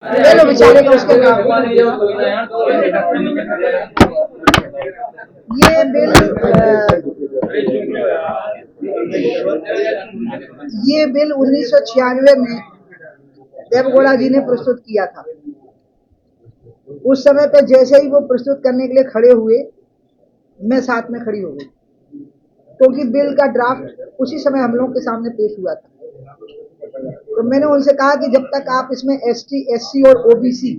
ले लो बेचारे का उसके काम। ये बिल ये बिल 1996 में देवगौड़ा जी ने प्रस्तुत किया था। उस समय पे जैसे ही वो प्रस्तुत करने के लिए खड़े हुए, मैं साथ में खड़ी हो गई, क्योंकि बिल का ड्राफ्ट उसी समय हम लोगों के सामने पेश हुआ था। तो मैंने उनसे कहा कि जब तक आप इसमें एसटी, एससी और ओबीसी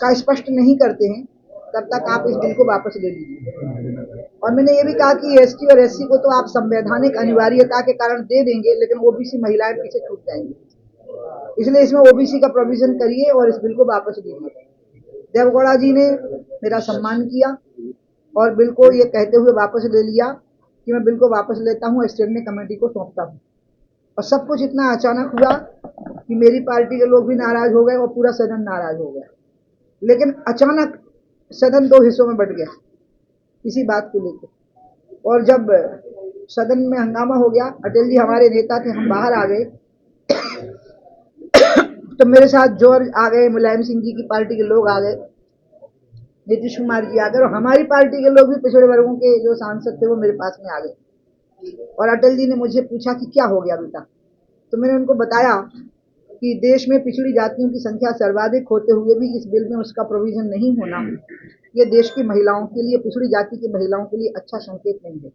का स्पष्ट नहीं करते हैं, तब तक आप इस बिल को वापस ले लीजिए। और मैंने ये भी कहा कि एसटी और एससी को तो आप संवैधानिक अनिवार्यता के कारण दे देंगे, लेकिन ओबीसी महिलाएं पीछे छूट जाएंगी, इसलिए इसमें ओबीसी का प्रोविजन करिए और इस बिल को वापस लीजिए। देवगौड़ा जी ने मेरा सम्मान किया और बिल को ये कहते हुए वापस ले लिया कि मैं बिल को वापस लेता हूँ, स्टैंडिंग कमेटी को सौंपता हूँ। और सब कुछ इतना अचानक हुआ कि मेरी पार्टी के लोग भी नाराज हो गए और पूरा सदन नाराज हो गया। लेकिन अचानक सदन दो हिस्सों में बट गया इसी बात को लेकर। और जब सदन में हंगामा हो गया, अटल जी हमारे नेता थे, हम बाहर आ गए, तो मेरे साथ जॉर्ज आ गए, मुलायम सिंह जी की पार्टी के लोग आ गए, नीतीश कुमार जी आ गए, और हमारी पार्टी के लोग भी पिछड़े वर्गों के जो सांसद थे वो मेरे पास में आ गए। और अटल जी ने मुझे पूछा कि क्या हो गया बेटा। तो मैंने उनको बताया कि देश में पिछड़ी जातियों की संख्या सर्वाधिक होते हुए भी इस बिल में उसका प्रोविजन नहीं होना, ये देश की महिलाओं के लिए, पिछड़ी जाति की महिलाओं के लिए अच्छा संकेत नहीं है।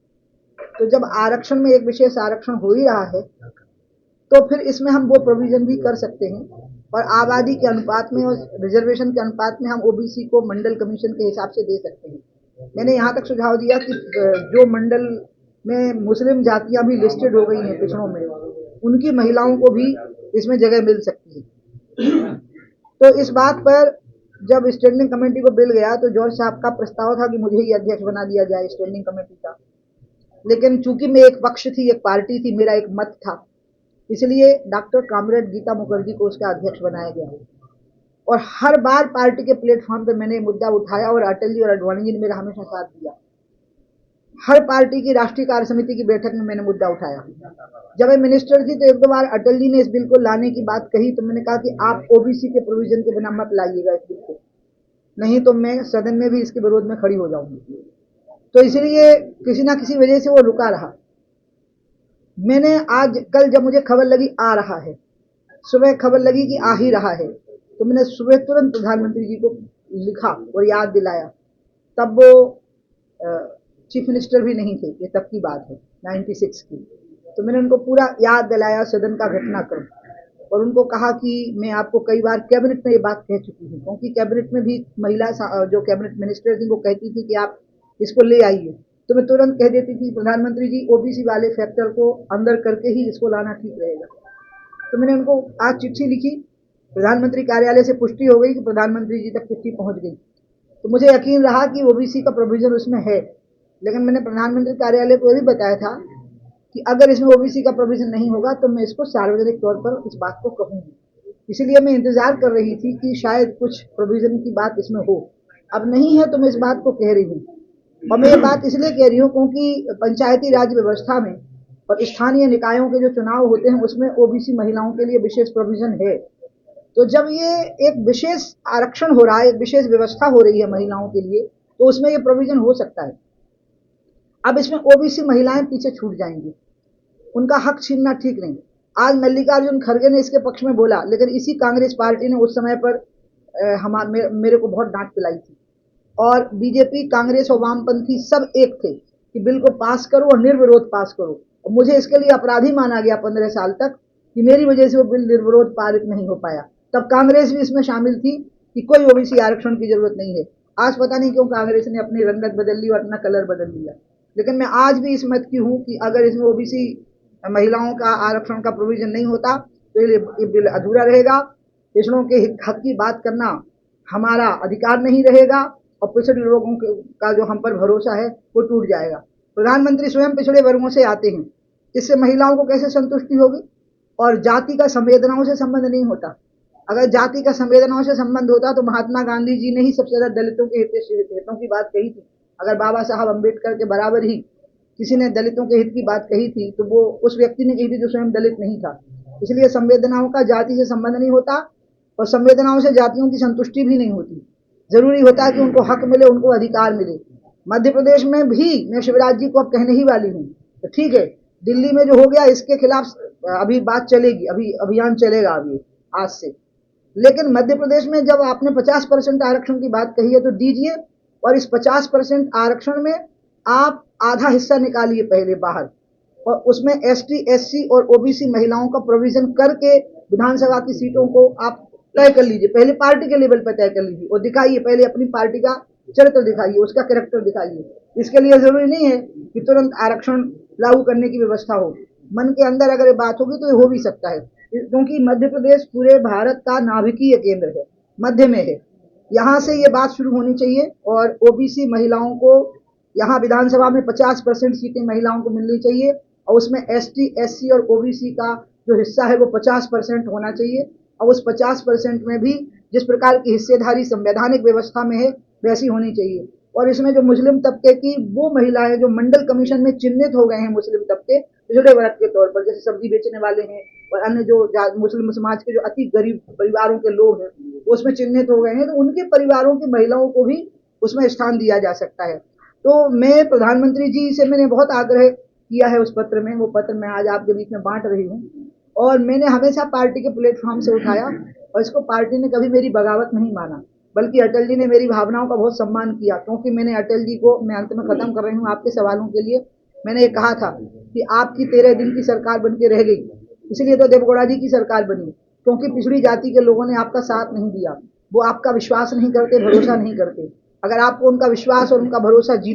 तो जब आरक्षण में एक विशेष आरक्षण हो ही रहा है, तो फिर इसमें हम वो प्रोविजन भी कर सकते हैं, और आबादी के अनुपात में और रिजर्वेशन के अनुपात में हम ओबीसी को मंडल कमीशन के हिसाब से दे सकते हैं। मैंने यहाँ तक सुझाव दिया कि जो मंडल में मुस्लिम जातियां भी लिस्टेड हो गई हैं पिछड़ों में, उनकी महिलाओं को भी इसमें जगह मिल सकती है। तो इस बात पर जब स्टैंडिंग कमेटी को बिल गया, तो जॉर्ज साहब का प्रस्ताव था कि मुझे ही अध्यक्ष बना दिया जाए स्टैंडिंग कमेटी का, लेकिन चूंकि मैं एक पक्ष थी, एक पार्टी थी, मेरा एक मत था, इसलिए डॉक्टर कामरेड गीता मुखर्जी को उसका अध्यक्ष बनाया गया। और हर बार पार्टी के प्लेटफॉर्म पे मैंने मुद्दा उठाया और अटल जी और अडवाणी जी ने मेरा हमेशा साथ दिया। हर पार्टी की राष्ट्रीय कार्य समिति की बैठक में मैंने मुद्दा उठाया। जब मैं मिनिस्टर थी तो एक दो बार अटल जी ने इस बिल को लाने की बात कही, तो मैंने कहा कि आप ओबीसी के प्रोविजन के बिना मत लाइएगा इस बिल को, नहीं तो मैं सदन में भी इसके विरोध में खड़ी हो जाऊंगी। तो इसलिए किसी ना किसी वजह से वो रुका रहा। मैंने आज कल जब मुझे खबर लगी आ रहा है, सुबह खबर लगी कि आ ही रहा है, तो मैंने सुबह तुरंत प्रधानमंत्री जी को लिखा और याद दिलाया। तब वो चीफ मिनिस्टर भी नहीं थे, ये तब की बात है 96 की। तो मैंने उनको पूरा याद दिलाया सदन का घटनाक्रम, और उनको कहा कि मैं आपको कई बार कैबिनेट में ये बात कह चुकी हूँ, क्योंकि कैबिनेट में भी महिला जो कैबिनेट मिनिस्टर थी वो कहती थी कि आप इसको ले आइए, तो मैं तुरंत कह देती थी प्रधानमंत्री जी ओबीसी वाले फैक्टर को अंदर करके ही इसको लाना ठीक रहेगा। तो मैंने उनको आज चिट्ठी लिखी, प्रधानमंत्री कार्यालय से पुष्टि हो गई कि प्रधानमंत्री जी तक चिट्ठी पहुंच गई। तो मुझे यकीन रहा कि ओबीसी का प्रोविजन उसमें है, लेकिन मैंने प्रधानमंत्री कार्यालय को भी बताया था कि अगर इसमें ओबीसी का प्रोविजन नहीं होगा तो मैं इसको सार्वजनिक तौर पर इस बात को कहूंगी। इसलिए मैं इंतजार कर रही थी कि शायद कुछ प्रोविजन की बात इसमें हो। अब नहीं है तो मैं इस बात को कह रही हूँ, और मैं ये बात इसलिए कह रही हूँ क्योंकि पंचायती राज व्यवस्था में और स्थानीय निकायों के जो चुनाव होते हैं उसमें ओबीसी महिलाओं के लिए विशेष प्रोविजन है। तो जब ये एक विशेष आरक्षण हो रहा है, एक विशेष व्यवस्था हो रही है महिलाओं के लिए, तो उसमें ये प्रोविजन हो सकता है। अब इसमें ओबीसी महिलाएं पीछे छूट जाएंगी, उनका हक छीनना ठीक नहीं। आज मल्लिकार्जुन खड़गे ने इसके पक्ष में बोला, लेकिन इसी कांग्रेस पार्टी ने उस समय पर मेरे को बहुत डांट पिलाई थी, और बीजेपी, कांग्रेस और वामपंथी सब एक थे कि बिल को पास करो और निर्विरोध पास करो। और मुझे इसके लिए अपराधी माना गया 15 साल तक कि मेरी वजह से वो बिल निर्विरोध पारित नहीं हो पाया। तब कांग्रेस भी इसमें शामिल थी कि कोई ओबीसी आरक्षण की जरूरत नहीं है। आज पता नहीं क्यों कांग्रेस ने अपनी रंगत बदल ली और अपना कलर बदल लिया, लेकिन मैं आज भी इस मत की हूँ कि अगर इसमें ओबीसी महिलाओं का आरक्षण का प्रोविजन नहीं होता तो ये बिल अधूरा रहेगा। पिछड़ों के हक की बात करना हमारा अधिकार नहीं रहेगा, और पिछड़े लोगों का जो हम पर भरोसा है वो टूट जाएगा। प्रधानमंत्री स्वयं पिछड़े वर्गों से आते हैं, इससे महिलाओं को कैसे संतुष्टि होगी। और जाति का संवेदनाओं से संबंध नहीं होता। अगर जाति का संवेदनाओं से संबंध होता तो महात्मा गांधी जी ने ही सबसे ज्यादा दलितों के हितों की बात कही थी। अगर बाबा साहब अम्बेडकर के बराबर ही किसी ने दलितों के हित की बात कही थी तो वो उस व्यक्ति ने कही थी जो स्वयं दलित नहीं था। इसलिए संवेदनाओं का जाति से संबंध नहीं होता। और संवेदनाओं से जातियों की संतुष्टि भी नहीं होती। जरूरी होता है कि उनको हक मिले, उनको अधिकार मिले। मध्य प्रदेश में भी मैं शिवराज जी को अब कहने ही वाली हूँ, तो ठीक है, दिल्ली में जो हो गया इसके खिलाफ अभी बात चलेगी, अभी अभियान चलेगा अभी आज से। लेकिन मध्य प्रदेश में जब आपने 50% आरक्षण की बात कही है तो दीजिए, और इस 50% आरक्षण में आप आधा हिस्सा निकालिए पहले बाहर, और उसमें एसटी, एससी और ओबीसी महिलाओं का प्रोविजन करके विधानसभा की सीटों को आप तय कर लीजिए। पहले पार्टी के लेवल पर तय कर लीजिए और दिखाइए, पहले अपनी पार्टी का चरित्र दिखाइए, उसका कैरेक्टर दिखाइए। इसके लिए जरूरी नहीं है कि तुरंत आरक्षण लागू करने की व्यवस्था हो। मन के अंदर अगर ये बात होगी तो ये हो भी सकता है, क्योंकि मध्य प्रदेश पूरे भारत का नाभिकीय केंद्र है, मध्य में है। यहाँ से ये बात शुरू होनी चाहिए और ओबीसी महिलाओं को यहाँ विधानसभा में 50% सीटें महिलाओं को मिलनी चाहिए, और उसमें एसटी, एससी और ओबीसी का जो हिस्सा है वो 50% होना चाहिए। और उस 50% में भी जिस प्रकार की हिस्सेदारी संवैधानिक व्यवस्था में है वैसी होनी चाहिए। और इसमें जो मुस्लिम तबके की वो महिलाएं जो मंडल कमीशन में चिन्हित हो गए हैं, मुस्लिम तबके पिछड़े वर्ग के तौर पर, जैसे सब्जी बेचने वाले हैं और अन्य जो मुस्लिम समाज के जो अति गरीब परिवारों के लोग हैं उसमें चिन्हित हो गए हैं, तो उनके परिवारों की महिलाओं को भी उसमें स्थान दिया जा सकता है। तो मैं प्रधानमंत्री जी से मैंने बहुत आग्रह किया है उस पत्र में, वो पत्र मैं आज आपके बीच में बांट रही हूँ। और मैंने हमेशा पार्टी के प्लेटफॉर्म से उठाया, और इसको पार्टी ने कभी मेरी बगावत नहीं माना, बल्कि अटल जी ने मेरी भावनाओं का बहुत सम्मान किया। क्योंकि मैंने अटल जी को, मैं अंत में खत्म कर रही हूँ आपके सवालों के लिए, मैंने ये कहा था कि आपकी 13 दिन की सरकार बन के रह गई, इसलिए तो देवगौड़ा जी की सरकार बनी, क्योंकि पिछड़ी जाति के लोगों ने आपका साथ नहीं दिया, वो आपका विश्वास नहीं करते, भरोसा नहीं करते। अगर आपको उनका विश्वास और उनका भरोसा जीत